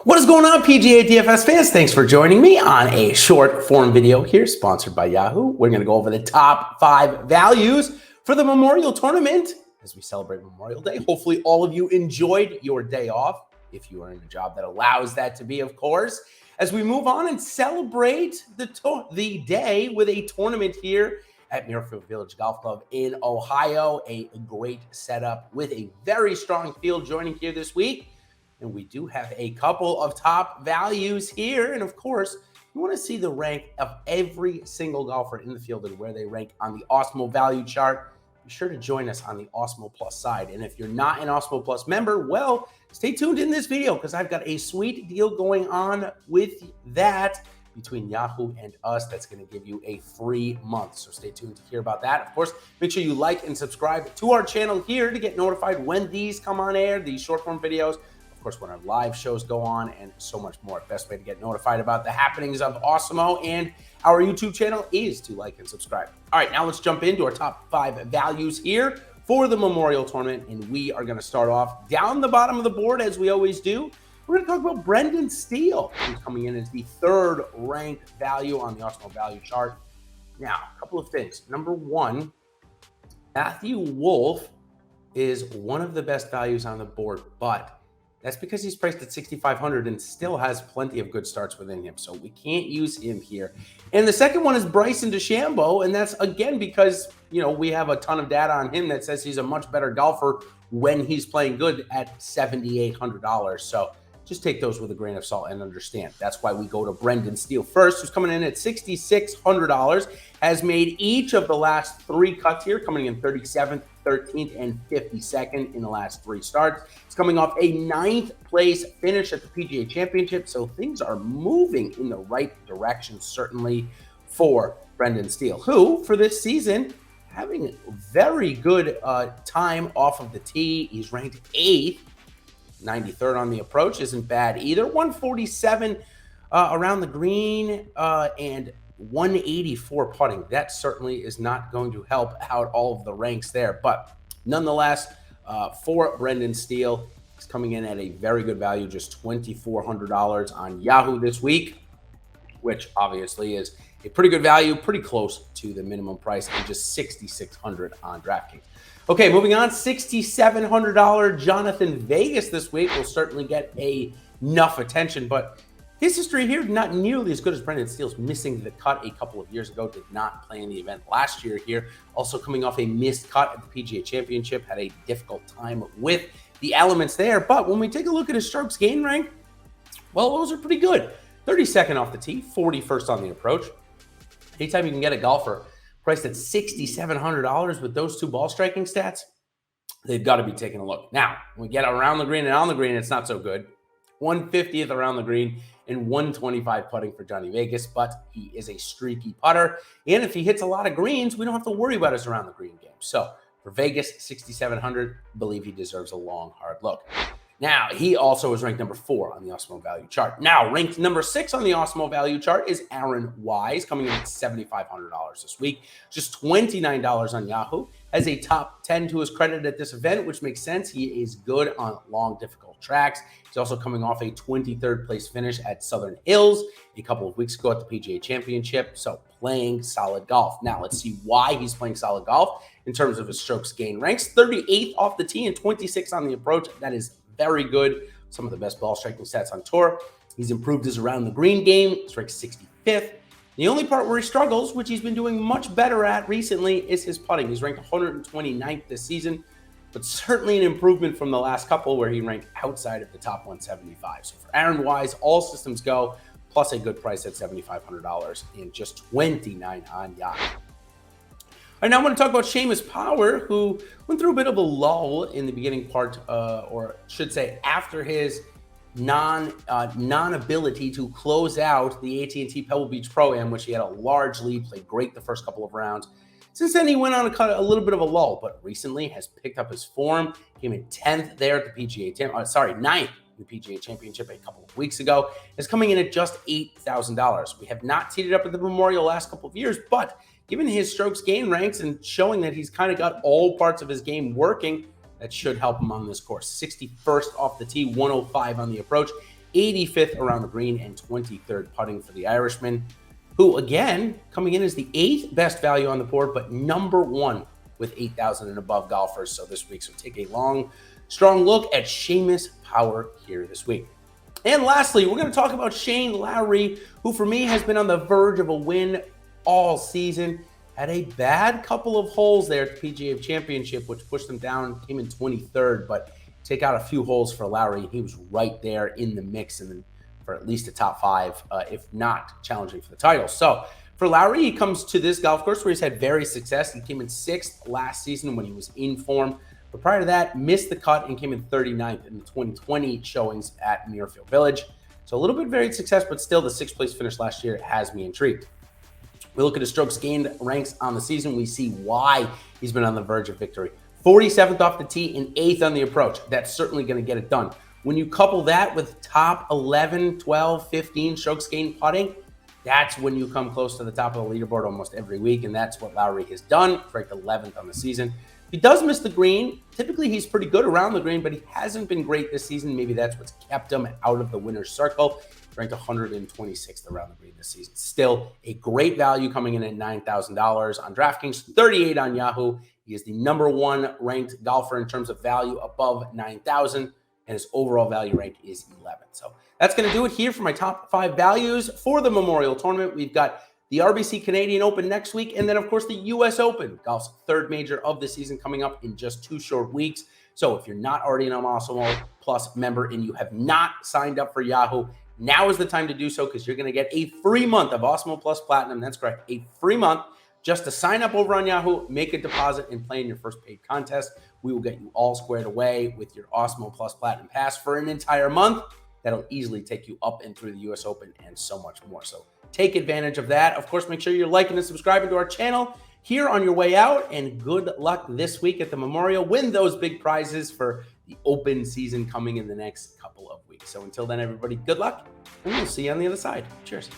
What is going on, PGA DFS fans? Thanks for joining me on a short form video here, sponsored by Yahoo. We're going to go over the top 5 values for the Memorial Tournament as we celebrate Memorial Day. Hopefully all of you enjoyed your day off, if you are in a job that allows that to be, of course, as we move on and celebrate the day with a tournament here at Muirfield Village Golf Club in Ohio. A great setup with a very strong field joining here this week. And we do have a couple of top values here. And of course, you want to see the rank of every single golfer in the field and where they rank on the Awesemo value chart. Be sure to join us on the Awesemo Plus side. And if you're not an Awesemo Plus member, well, stay tuned in this video because I've got a sweet deal going on with that between Yahoo and us that's going to give you a free month. So stay tuned to hear about that. Of course, make sure you like and subscribe to our channel here to get notified when these come on air, these short form videos. Of course, when our live shows go on and so much more. Best way to get notified about the happenings of Awesemo and our YouTube channel is to like and subscribe. All right, now let's jump into our top 5 values here for the Memorial Tournament. And we are going to start off down the bottom of the board as we always do. We're going to talk about Brendan Steele, who's coming in as the 3rd ranked value on the Awesemo value chart. Now, a couple of things. Number 1, Matthew Wolff is one of the best values on the board, but that's because he's priced at $6,500 and still has plenty of good starts within him. So we can't use him here. And the second one is Bryson DeChambeau. And that's, again, because, we have a ton of data on him that says he's a much better golfer when he's playing good at $7,800. So just take those with a grain of salt and understand. That's why we go to Brendan Steele first, who's coming in at $6,600, has made each of the last 3 cuts here, coming in 37th, 13th, and 52nd in the last 3 starts. It's coming off a 9th place finish at the PGA Championship, so things are moving in the right direction, certainly for Brendan Steele, who, for this season, having very good time off of the tee. He's ranked 8th. 93rd on the approach isn't bad either. 147 around the green and 184 putting. That certainly is not going to help out all of the ranks there. But nonetheless, for Brendan Steele, he's coming in at a very good value, just $2,400 on Yahoo this week, which obviously is a pretty good value, pretty close to the minimum price, and just $6,600 on DraftKings. Okay, moving on, $6,700 Jhonattan Vegas this week will certainly get enough attention, but his history here, not nearly as good as Brendan Steele's, missing the cut a couple of years ago, did not play in the event last year here. Also coming off a missed cut at the PGA Championship, had a difficult time with the elements there. But when we take a look at his strokes gain rank, well, those are pretty good. 32nd off the tee, 41st on the approach. Anytime you can get a golfer priced at $6,700 with those 2 ball striking stats, they've got to be taking a look. Now, when we get around the green and on the green, it's not so good. 150th around the green and 125 putting for Johnny Vegas, but he is a streaky putter. And if he hits a lot of greens, we don't have to worry about his around the green game. So for Vegas, $6,700, believe he deserves a long, hard look. Now, he also is ranked number 4 on the Awesemo value chart. Now, ranked number 6 on the Awesemo value chart is Aaron Wise, coming in at $7,500 this week. Just $29 on Yahoo. Has a top 10 to his credit at this event, which makes sense. He is good on long, difficult tracks. He's also coming off a 23rd place finish at Southern Hills a couple of weeks ago at the PGA Championship. So playing solid golf. Now, let's see why he's playing solid golf in terms of his strokes gain ranks. 38th off the tee and 26th on the approach. That is very good. Some of the best ball striking stats on tour. He's improved his around the green game. He's ranked 65th. The only part where he struggles, which he's been doing much better at recently, is his putting. He's ranked 129th this season, but certainly an improvement from the last couple where he ranked outside of the top 175. So for Aaron Wise, all systems go, plus a good price at $7,500 and just $29 on Yahoo. All right, now I want to talk about Seamus Power, who went through a bit of a lull in the beginning part, or should say after his non-ability to close out the AT&T Pebble Beach Pro-Am, which he had a large lead, played great the first couple of rounds. Since then, he went on a little bit of a lull, but recently has picked up his form, came in 10th there at the PGA, 9th in the PGA Championship a couple of weeks ago, is coming in at just $8,000. We have not teed it up at the Memorial last couple of years, but given his strokes gain ranks and showing that he's kind of got all parts of his game working, that should help him on this course. 61st off the tee, 105 on the approach. 85th around the green and 23rd putting for the Irishman, who again, coming in as the 8th best value on the board, but number 1 with 8,000 and above golfers. So this week, so take a long, strong look at Seamus Power here this week. And lastly, we're going to talk about Shane Lowry, who for me has been on the verge of a win all season. Had a bad couple of holes there at the PGA Championship, which pushed him down, came in 23rd, but take out a few holes for Lowry, he was right there in the mix and for at least a top 5, if not challenging for the title. So for Lowry, he comes to this golf course where he's had very success. He came in 6th last season when he was in form. But prior to that, missed the cut and came in 39th in the 2020 showings at Muirfield Village. So a little bit varied success, but still the 6th place finish last year has me intrigued. We look at his strokes gained ranks on the season. We see why he's been on the verge of victory. 47th off the tee and 8th on the approach. That's certainly going to get it done. When you couple that with top 11, 12, 15 strokes gained putting, that's when you come close to the top of the leaderboard almost every week, and that's what Lowry has done. Ranked 11th on the season. He does miss the green. Typically, he's pretty good around the green, but he hasn't been great this season. Maybe that's what's kept him out of the winner's circle. Ranked 126th around the green this season. Still a great value coming in at $9,000 on DraftKings, 38 on Yahoo. He is the number 1 ranked golfer in terms of value above 9,000, and his overall value rank is 11. So that's going to do it here for my top 5 values for the Memorial Tournament. We've got the RBC Canadian Open next week, and then, of course, the U.S. Open, golf's 3rd major of the season, coming up in just 2 short weeks. So if you're not already an Awesemo Plus member and you have not signed up for Yahoo, now is the time to do so, because you're going to get a free month of Awesemo Plus Platinum. That's correct, a free month just to sign up over on Yahoo, make a deposit, and play in your first paid contest. We will get you all squared away with your Awesemo Plus Platinum Pass for an entire month. That'll easily take you up and through the U.S. Open and so much more. So take advantage of that. Of course, make sure you're liking and subscribing to our channel here on your way out, and good luck this week at the Memorial. Win those big prizes for the Open season coming in the next couple of weeks. So until then, everybody, good luck, and we'll see you on the other side. Cheers.